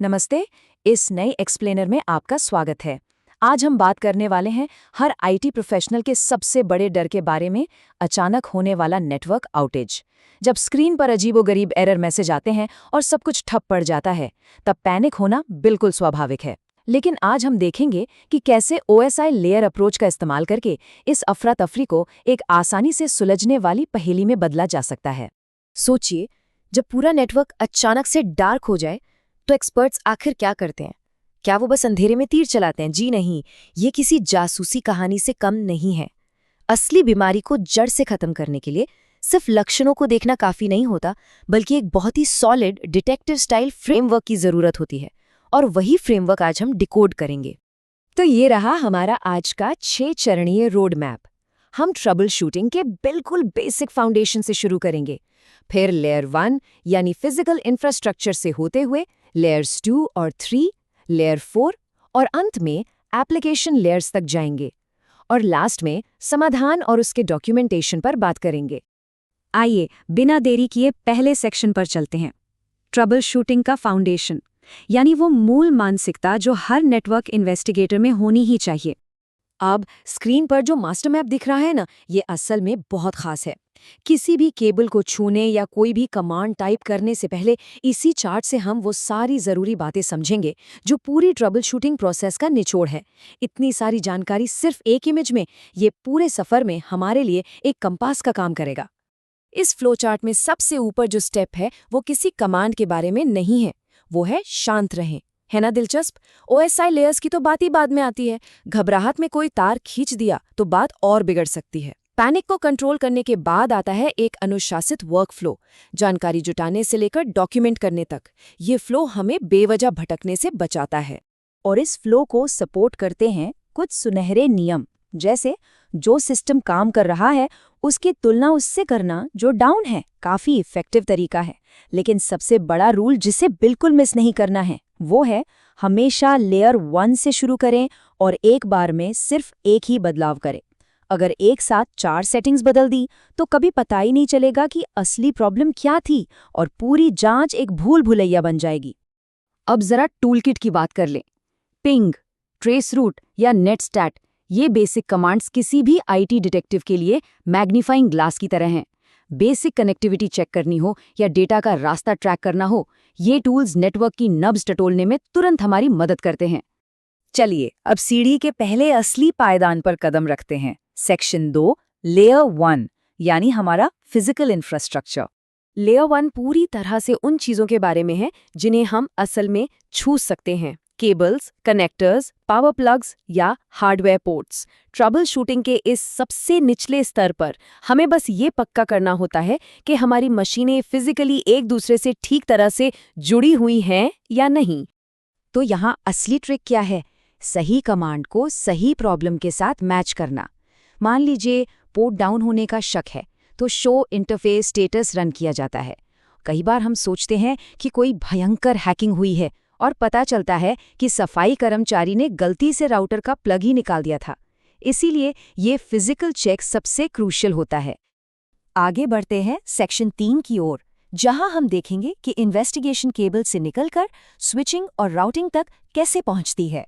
नमस्ते। इस नई एक्सप्लेनर में आपका स्वागत है। आज हम बात करने वाले हैं हर आईटी प्रोफेशनल के सबसे बड़े डर के बारे में, अचानक होने वाला नेटवर्क आउटेज। जब स्क्रीन पर अजीबोगरीब एरर मैसेज आते हैं और सब कुछ ठप पड़ जाता है, तब पैनिक होना बिल्कुल स्वाभाविक है। लेकिन आज हम देखेंगे कि कैसे ओएसआई लेयर अप्रोच का इस्तेमाल करके इस अफरा तफरी को एक आसानी से सुलझने वाली पहेली में बदला जा सकता है। सोचिए, जब पूरा नेटवर्क अचानक से डार्क हो जाए तो एक्सपर्ट्स आखिर क्या करते हैं? क्या वो बस अंधेरे में तीर चलाते हैं? जी नहीं, ये किसी जासूसी कहानी से कम नहीं है। असली बीमारी को जड़ से खत्म करने के लिए सिर्फ लक्षणों को देखना काफी नहीं होता, बल्कि एक बहुत ही सॉलिड डिटेक्टिव स्टाइल फ्रेमवर्क की जरूरत होती है। और वही फ्रेमवर्क आज हम डिकोड करेंगे। तो ये रहा हमारा आज का 6 चरणीय रोड मैप। हम ट्रबल शूटिंग के बिल्कुल बेसिक फाउंडेशन से शुरू करेंगे, फिर लेयर 1 यानी फिजिकल इंफ्रास्ट्रक्चर से होते हुए लेयर्स 2 और 3, लेयर 4 और अंत में एप्लीकेशन लेयर्स तक जाएंगे। और लास्ट में समाधान और उसके डॉक्यूमेंटेशन पर बात करेंगे। आइए बिना देरी किए पहले सेक्शन पर चलते हैं। ट्रबल शूटिंग का फाउंडेशन, यानी वो मूल मानसिकता जो हर नेटवर्क इन्वेस्टिगेटर में होनी ही चाहिए। अब स्क्रीन पर जो मास्टर मैप दिख रहा है ना, ये असल में बहुत खास है। किसी भी केबल को छूने या कोई भी कमांड टाइप करने से पहले इसी चार्ट से हम वो सारी ज़रूरी बातें समझेंगे जो पूरी ट्रबल शूटिंग प्रोसेस का निचोड़ है। इतनी सारी जानकारी सिर्फ एक इमेज में, ये पूरे सफ़र में हमारे लिए एक कंपास का काम करेगा। इस फ्लो चार्ट में सबसे ऊपर जो स्टेप है वो किसी कमांड के बारे में नहीं है, वो है शांत रहें। है ना दिलचस्प? ओएसआई लेयर्स की तो बात ही बाद में आती है। घबराहट में कोई तार खींच दिया तो बात और बिगड़ सकती है। पैनिक को कंट्रोल करने के बाद आता है एक अनुशासित वर्कफ्लो, जानकारी जुटाने से लेकर डॉक्यूमेंट करने तक। ये फ्लो हमें बेवजह भटकने से बचाता है। और इस फ्लो को सपोर्ट करते हैं कुछ सुनहरे नियम, जैसे जो सिस्टम काम कर रहा है उसकी तुलना उससे करना जो डाउन है। काफी इफेक्टिव तरीका है। लेकिन सबसे बड़ा रूल जिसे बिल्कुल मिस नहीं करना है वो है हमेशा लेयर 1 से शुरू करें और एक बार में सिर्फ एक ही बदलाव करें। अगर एक साथ 4 सेटिंग्स बदल दी तो कभी पता ही नहीं चलेगा कि असली प्रॉब्लम क्या थी और पूरी जांच एक भूल भुलैया बन जाएगी। अब जरा टूलकिट की बात कर लें। पिंग, ट्रेस रूट या नेटस्टैट, ये बेसिक कमांड्स किसी भी आईटी डिटेक्टिव के लिए मैग्नीफाइंग ग्लास की तरह हैं। बेसिक कनेक्टिविटी चेक करनी हो या डेटा का रास्ता ट्रैक करना हो, ये टूल्स नेटवर्क की नब्ज टटोलने में तुरंत हमारी मदद करते हैं। चलिए अब सीढ़ी के पहले असली पायदान पर कदम रखते हैं। सेक्शन 2, लेयर 1 यानी हमारा फिजिकल इंफ्रास्ट्रक्चर। लेयर 1 पूरी तरह से उन चीजों के बारे में है जिन्हें हम असल में छू सकते हैं। केबल्स, कनेक्टर्स, पावर प्लग्स या हार्डवेयर पोर्ट्स। ट्रबल शूटिंग के इस सबसे निचले स्तर पर हमें बस ये पक्का करना होता है कि हमारी मशीनें फिजिकली एक दूसरे से ठीक तरह से जुड़ी हुई हैं या नहीं। तो यहाँ असली ट्रिक क्या है? सही कमांड को सही प्रॉब्लम के साथ मैच करना। मान लीजिए पोर्ट डाउन होने का शक है तो शो इंटरफेस स्टेटस रन किया जाता है। कई बार हम सोचते हैं कि कोई भयंकर हैकिंग हुई है और पता चलता है कि सफाई कर्मचारी ने गलती से राउटर का प्लग ही निकाल दिया था। इसीलिए ये फिजिकल चेक सबसे क्रूशियल होता है। आगे बढ़ते हैं सेक्शन 3 की ओर, जहां हम देखेंगे कि इन्वेस्टिगेशन केबल से निकलकर स्विचिंग और राउटिंग तक कैसे पहुंचती है।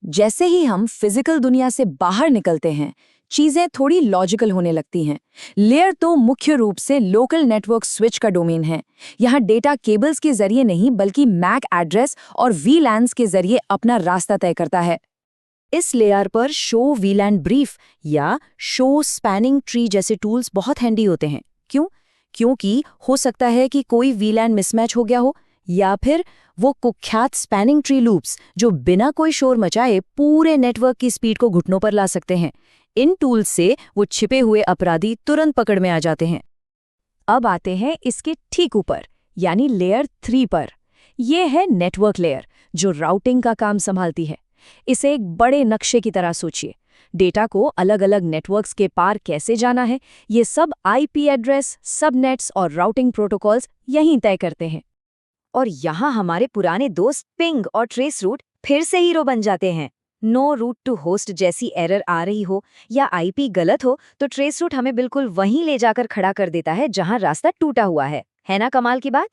जैसे ही हम फिजिकल दुनिया से बाहर निकलते हैं, चीजें थोड़ी लॉजिकल होने लगती हैं। लेयर तो मुख्य रूप से लोकल नेटवर्क स्विच का डोमेन है। यहाँ डेटा केबल्स के जरिए नहीं बल्कि मैक एड्रेस और वीलैन्स के जरिए अपना रास्ता तय करता है। इस लेयर पर शो वीलैन ब्रीफ या शो स्पैनिंग ट्री जैसे टूल्स बहुत हैंडी होते हैं। क्यों? क्योंकि हो सकता है कि कोई वीलैन मिसमैच हो गया हो, या फिर वो कुख्यात स्पैनिंग ट्री लूप्स जो बिना कोई शोर मचाए पूरे नेटवर्क की स्पीड को घुटनों पर ला सकते हैं। इन टूल्स से वो छिपे हुए अपराधी तुरंत पकड़ में आ जाते हैं। अब आते हैं इसके ठीक ऊपर यानी लेयर 3 पर। यह है नेटवर्क लेयर जो राउटिंग का काम संभालती है। इसे एक बड़े नक्शे की तरह सोचिए। डेटा को अलग अलग नेटवर्क्स के पार कैसे जाना है, ये सब आईपी एड्रेस, सबनेट्स और राउटिंग प्रोटोकॉल्स यहीं तय करते हैं। और यहाँ हमारे पुराने दोस्त पिंग और ट्रेस रूट फिर से हीरो बन जाते हैं। नो रूट टू होस्ट जैसी एरर आ रही हो या आईपी गलत हो तो ट्रेस रूट हमें बिल्कुल वहीं ले जाकर खड़ा कर देता है जहां रास्ता टूटा हुआ है ना कमाल की बात?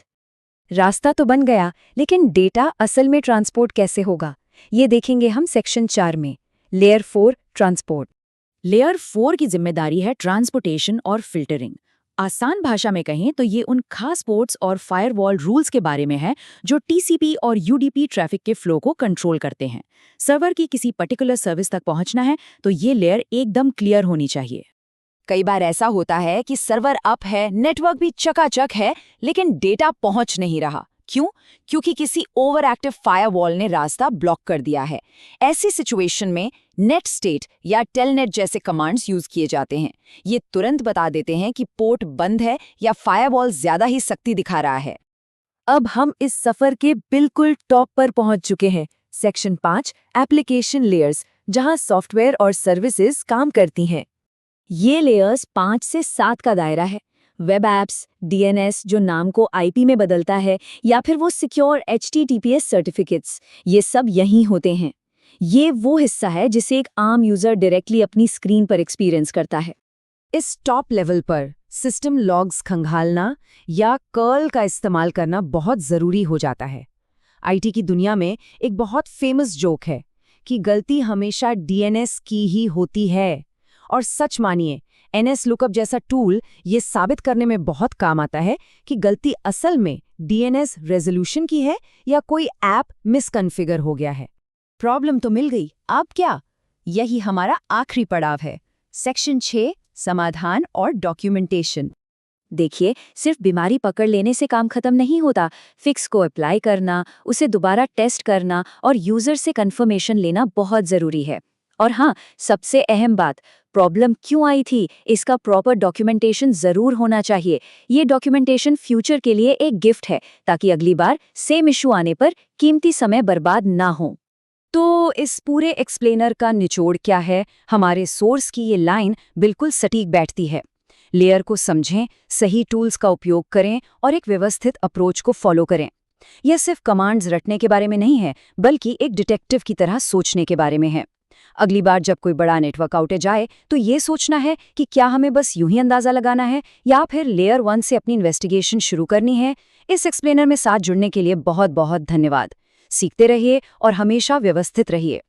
रास्ता तो बन गया, लेकिन डेटा असल में ट्रांसपोर्ट कैसे होगा, ये देखेंगे हम सेक्शन 4 में। Layer 4 transport. लेयर 4 की जिम्मेदारी है ट्रांसपोर्टेशन और फिल्टरिंग। आसान भाषा में कहें तो ये उन खास पोर्ट्स और फायरवॉल रूल्स के बारे में है जो टीसीपी और यूडीपी ट्रैफिक के फ्लो को कंट्रोल करते हैं। सर्वर की किसी पर्टिकुलर सर्विस तक पहुंचना है तो ये लेयर एकदम क्लियर होनी चाहिए। कई बार ऐसा होता है कि सर्वर अप है, नेटवर्क भी चकाचक है, लेकिन डेटा पहुंच नहीं रहा। क्यों? क्योंकि किसी ओवर एक्टिव फायरवॉल ने रास्ता ब्लॉक कर दिया है। ऐसी सिचुएशन में नेट स्टेट या टेलनेट जैसे कमांड्स यूज किए जाते हैं। ये तुरंत बता देते हैं कि पोर्ट बंद है या फायरवॉल ज्यादा ही सख्ती दिखा रहा है। अब हम इस सफर के बिल्कुल टॉप पर पहुंच चुके हैं। सेक्शन 5 एप्लीकेशन लेयर्स, जहां सॉफ्टवेयर और सर्विसेज काम करती हैं। ये लेयर्स 5 से 7 का दायरा है। वेब एप्स, डीएनएस जो नाम को आईपी में बदलता है, या फिर वो सिक्योर एचटीटीपीएस सर्टिफिकेट्स, ये सब यहीं होते हैं। ये वो हिस्सा है जिसे एक आम यूजर डायरेक्टली अपनी स्क्रीन पर एक्सपीरियंस करता है। इस टॉप लेवल पर सिस्टम लॉग्स खंगालना या कर्ल का इस्तेमाल करना बहुत ज़रूरी हो जाता है। आईटी की दुनिया में एक बहुत फेमस जोक है कि गलती हमेशा डीएनएस की ही होती है। और सच मानिए, एनएस लुकअप जैसा टूल ये साबित करने में बहुत काम आता है कि गलती असल में डीएनएस रेजोल्यूशन की है या कोई ऐप मिसकॉन्फ़िगर हो गया है। प्रॉब्लम तो मिल गई, अब क्या? यही हमारा आखिरी पड़ाव है, सेक्शन 6 समाधान और डॉक्यूमेंटेशन। देखिए, सिर्फ बीमारी पकड़ लेने से काम खत्म नहीं होता। फिक्स को अप्लाई करना, उसे दोबारा टेस्ट करना और यूजर से कंफर्मेशन लेना बहुत ज़रूरी है। और हाँ, सबसे अहम बात, प्रॉब्लम क्यों आई थी, इसका प्रॉपर डॉक्यूमेंटेशन ज़रूर होना चाहिए। ये डॉक्यूमेंटेशन फ्यूचर के लिए एक गिफ्ट है, ताकि अगली बार सेम इशू आने पर कीमती समय बर्बाद ना हो। तो इस पूरे एक्सप्लेनर का निचोड़ क्या है? हमारे सोर्स की ये लाइन बिल्कुल सटीक बैठती है। लेयर को समझें, सही टूल्स का उपयोग करें और एक व्यवस्थित अप्रोच को फॉलो करें। यह सिर्फ कमांड्स रटने के बारे में नहीं है, बल्कि एक डिटेक्टिव की तरह सोचने के बारे में है। अगली बार जब कोई बड़ा नेटवर्क आउटेज आए तो ये सोचना है कि क्या हमें बस यूं ही अंदाजा लगाना है या फिर लेयर 1 से अपनी इन्वेस्टिगेशन शुरू करनी है। इस एक्सप्लेनर में साथ जुड़ने के लिए बहुत बहुत धन्यवाद। सीखते रहिए और हमेशा व्यवस्थित रहिए।